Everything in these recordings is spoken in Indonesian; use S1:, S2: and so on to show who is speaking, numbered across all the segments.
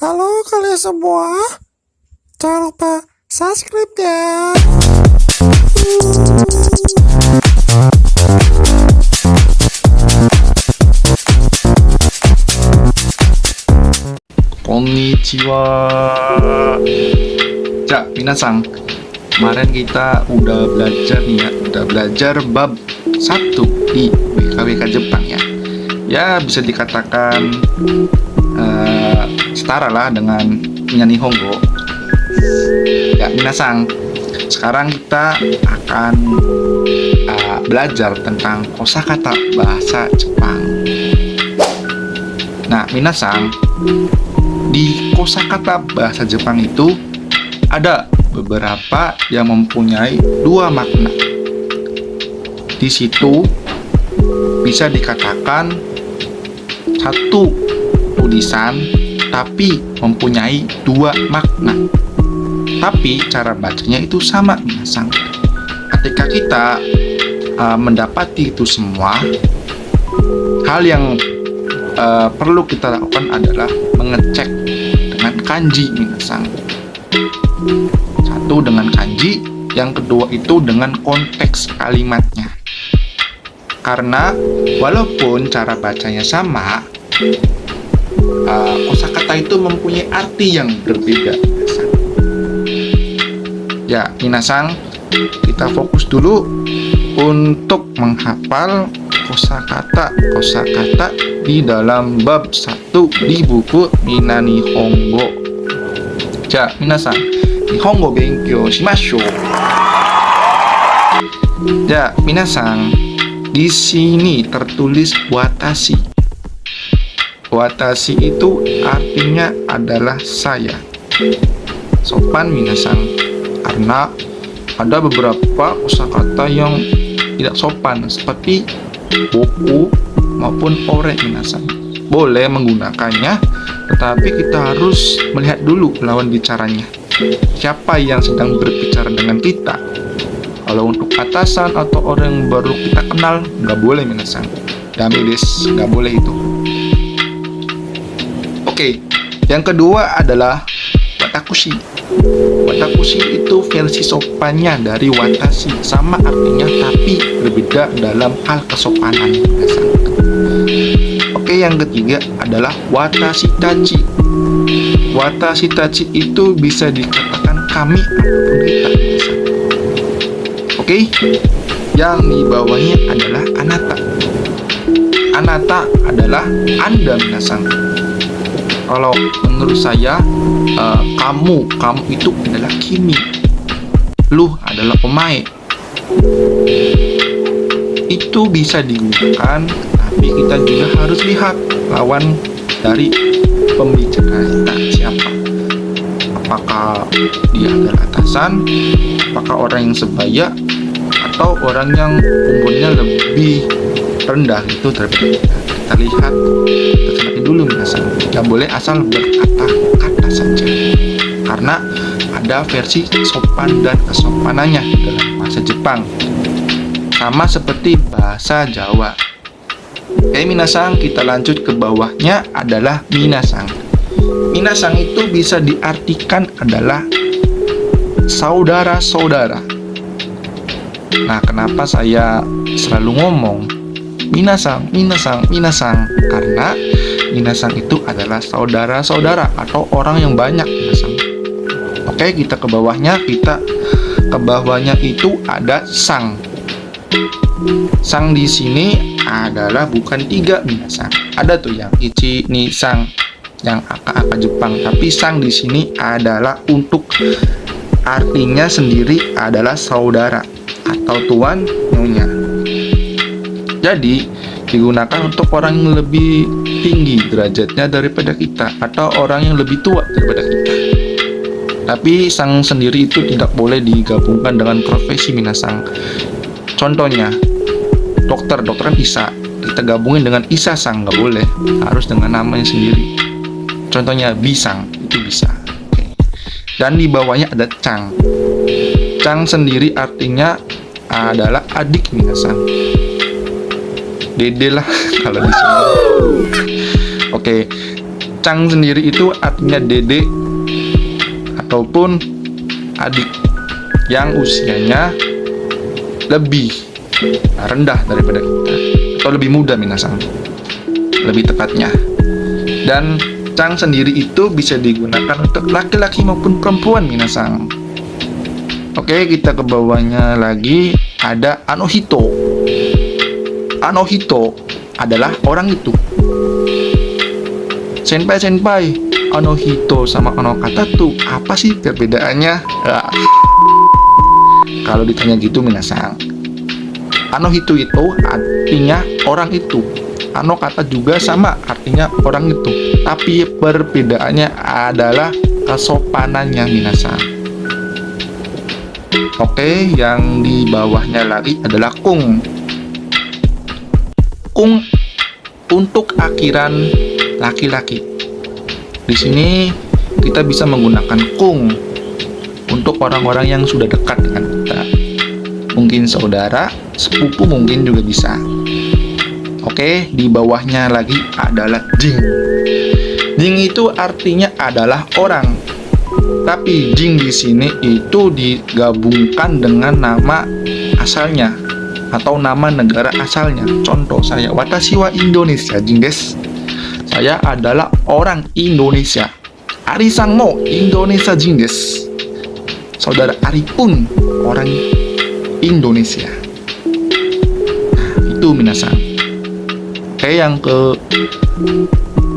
S1: Halo kalian semua, jangan lupa subscribe ya.
S2: Konnichiwa. Minasang, kemarin kita udah belajar nih ya, bab 1 di WKWK Jepang ya. Ya bisa dikatakan setara lah dengan Nihongo. Ya minasang, sekarang kita akan belajar tentang kosakata bahasa Jepang. Nah minasang, di kosakata bahasa Jepang itu ada beberapa yang mempunyai dua makna. Di situ bisa dikatakan satu tulisan tapi mempunyai dua makna. Tapi cara bacanya itu sama minasang. Ketika kita mendapati itu semua, hal yang perlu kita lakukan adalah mengecek dengan kanji minasang. Satu dengan kanji, yang kedua itu dengan konteks kalimatnya. Karena walaupun cara bacanya sama, kosakata itu mempunyai arti yang berbeda minasang. Ya minasang, kita fokus dulu untuk menghafal kosakata di dalam bab 1 di buku Nihongo. Ja, minasang, Nihongo benkyou shimashou. Ya, minasang, di sini tertulis watashi. Watashi itu artinya adalah saya. Sopan minasang, karena ada beberapa kosakata yang tidak sopan seperti boku maupun ore minasang. Boleh menggunakannya, tetapi kita harus melihat dulu lawan bicaranya. Siapa yang sedang berbicara dengan kita? Kalau untuk atasan atau orang yang baru kita kenal, nggak boleh minasang. Damides, nggak boleh itu. Oke, yang kedua adalah watakushi. Watakushi itu versi sopannya dari watashi, sama artinya tapi berbeda dalam hal kesopanan minasang. Oke, yang ketiga adalah watashi tachi. Watashi tachi itu bisa dikatakan kami ataupun kita minasang. Oke, yang di bawahnya adalah anata. Anata adalah Anda minasang. Kalau menurut saya, kamu itu adalah kimi. Lu adalah omae. Itu bisa digunakan, tapi kita juga harus lihat lawan dari pembicara kita siapa. Apakah dia adalah atasan, apakah orang yang sebaya, atau orang yang umurnya lebih rendah itu daripada kita. Kita lihat, kita cermati dulu minasang. Gak boleh asal berkata-kata saja, karena ada versi sopan dan kesopanannya dalam bahasa Jepang, sama seperti bahasa Jawa. Oke minasang, kita lanjut ke bawahnya adalah minasang. Minasang itu bisa diartikan adalah saudara-saudara. Nah, kenapa saya selalu ngomong minasang? Karena minasang itu adalah saudara-saudara atau orang yang banyak minasang. Oke, kita ke bawahnya. Itu ada sang. Sang di sini adalah bukan 3 minasang. Ada tuh yang ichi ni sang, yang aka Jepang, tapi sang di sini adalah untuk artinya sendiri adalah saudara atau tuan nyonya. Jadi digunakan untuk orang yang lebih tinggi derajatnya daripada kita, atau orang yang lebih tua daripada kita. Tapi sang sendiri itu tidak boleh digabungkan dengan profesi minasang. Contohnya dokter kan bisa kita gabungin dengan isa sang, nggak boleh, harus dengan namanya sendiri. Contohnya bisang, itu bisa. Oke. Dan di bawahnya ada cang. Cang sendiri artinya adalah adik minasang. Dede lah kalau di sini. Oke, Cang sendiri itu artinya dede ataupun adik yang usianya lebih rendah daripada kita, atau lebih muda minasang, lebih tepatnya. Dan Cang sendiri itu bisa digunakan untuk laki-laki maupun perempuan minasang. Oke, kita ke bawahnya lagi, ada Anohito. Anohito adalah orang itu. Senpai, Anohito sama Anokata tuh apa sih perbedaannya? Kalau ditanya gitu minasang, Anohito itu artinya orang itu, Anokata juga sama artinya orang itu, tapi perbedaannya adalah kesopanannya minasang. Oke, yang di bawahnya lagi adalah kung. Kung untuk akhiran laki-laki. Di sini kita bisa menggunakan kung untuk orang-orang yang sudah dekat dengan kita. Mungkin saudara, sepupu mungkin juga bisa. Oke, di bawahnya lagi adalah jing. Jing itu artinya adalah orang. Tapi jing di sini itu digabungkan dengan nama asalnya atau nama negara asalnya. Contoh saya, watashi wa Indonesia jing desu. Saya adalah orang Indonesia. Ari-san mo Indonesia jing desu. Saudara Ari pun orang Indonesia. Nah, itu minasang. Oke, yang ke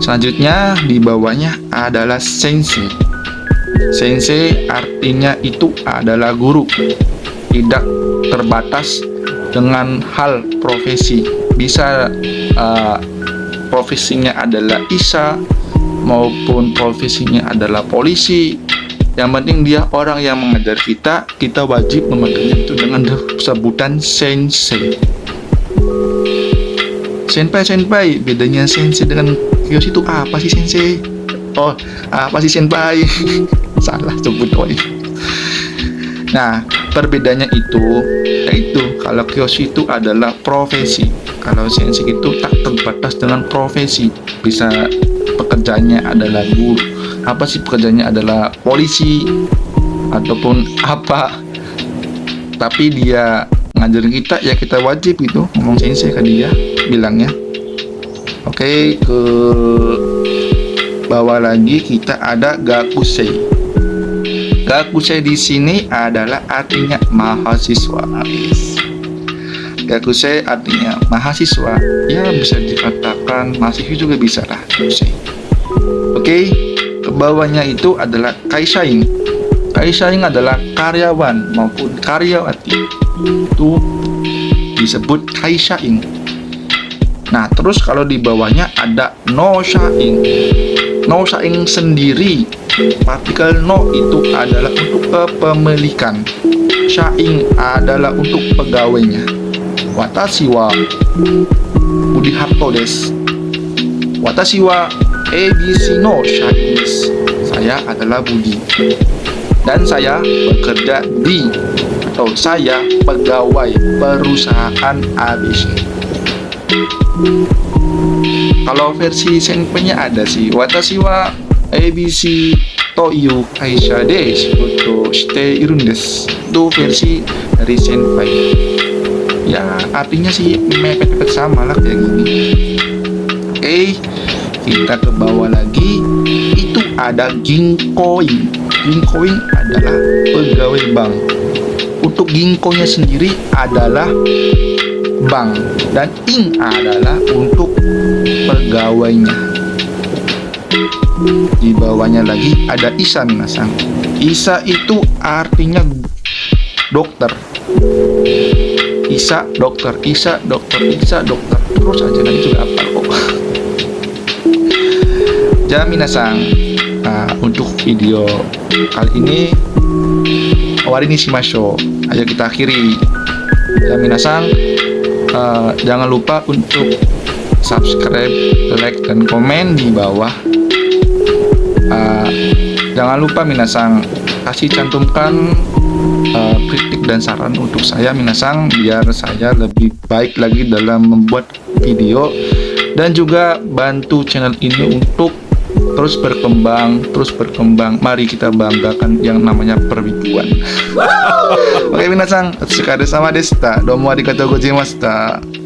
S2: selanjutnya di bawahnya adalah sensei. Sensei artinya itu adalah guru. Tidak terbatas dengan hal profesi. Bisa profesinya adalah isa maupun profesinya adalah polisi. Yang penting dia orang yang mengajar kita, kita wajib memanggilnya itu dengan sebutan sensei. Senpai, bedanya sensei dengan kiyoshi itu apa sih sensei? Oh, apa sih senpai? Salah sebut woy. Nah, perbedaannya itu yaitu kalau kiyoshi itu adalah profesi, kalau sensei itu tak terbatas dengan profesi. Bisa pekerjaannya adalah guru, apa sih pekerjaannya adalah polisi ataupun apa, tapi dia ngajarin kita, ya kita wajib itu ngomong sensei ke dia bilangnya. Oke, ke bawah lagi kita ada gakusei. Gakusei di sini adalah artinya mahasiswa. Gakusei artinya mahasiswa, ya bisa dikatakan mahasiswa juga bisa lah gakusei. Oke, ke bawahnya itu adalah kaishain. Kaishain adalah karyawan maupun karyawati, itu disebut kaishain. Nah, terus kalau di bawahnya ada noshain. Noshain sendiri, partikel no itu adalah untuk kepemilikan, shain adalah untuk pegawainya. Watashi wa Budi Harto desu. Watashi wa ABC no shain desu. Saya adalah Budi dan saya bekerja di, atau saya pegawai perusahaan ABC. Kalau versi senpai-nya ada sih, watashi wa ABC toyu kaisha de shigoto shite irun desu. Itu versi dari senpai. Ya, artinya sih mepet-mepet sama lah kayak gini. Oke, kita ke bawah lagi, itu ada ginkoin. Ginkoin adalah pegawai bank. Untuk ginkonya sendiri adalah bank, dan ing adalah untuk pegawainya. Di bawahnya lagi ada isa minasang. Isa itu artinya dokter. Isa dokter, isa dokter, isa dokter, terus aja nanti juga apa kok. Ja minasang, untuk video kali ini awari ni shimashou. Ayo kita akhiri. Ja minasang, jangan lupa untuk subscribe, like, dan komen di bawah. Jangan lupa minasang kasih cantumkan kritik dan saran untuk saya minasang, biar saya lebih baik lagi dalam membuat video, dan juga bantu channel ini untuk terus berkembang. Mari kita banggakan yang namanya perwibuan. Oke, minasan, otsukare sama deshita. Domo arigatou gozaimasu.